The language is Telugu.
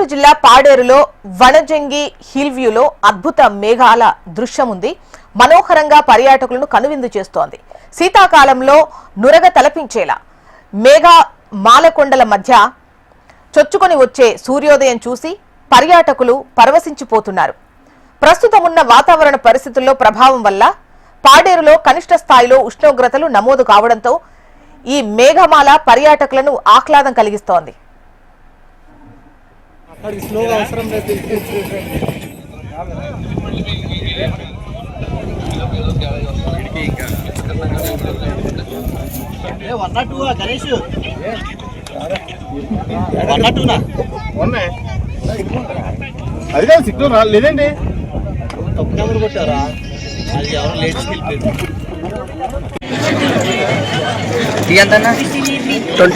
గుంటూరు జిల్లా పాడేరులో వనజంగి హిల్ వ్యూలో అద్భుత మేఘాల దృశ్యం ఉంది. మనోహరంగా పర్యాటకులను కనువిందు చేస్తోంది. శీతాకాలంలో నురగ తలపించేలా మేఘ మాలకొండల మధ్య చొచ్చుకొని వచ్చే సూర్యోదయం చూసి పర్యాటకులు పరవశించిపోతున్నారు. ప్రస్తుతం ఉన్న వాతావరణ పరిస్థితుల్లో ప్రభావం వల్ల పాడేరులో కనిష్ట స్థాయిలో ఉష్ణోగ్రతలు నమోదు కావడంతో ఈ మేఘమాల పర్యాటకులను ఆహ్లాదం కలిగిస్తోంది. అది కాదు సిగ్నల్ లేదండి. తప్పు నెంబర్ కొట్టారా? అది ఎవరు లేట్ ఎంత 20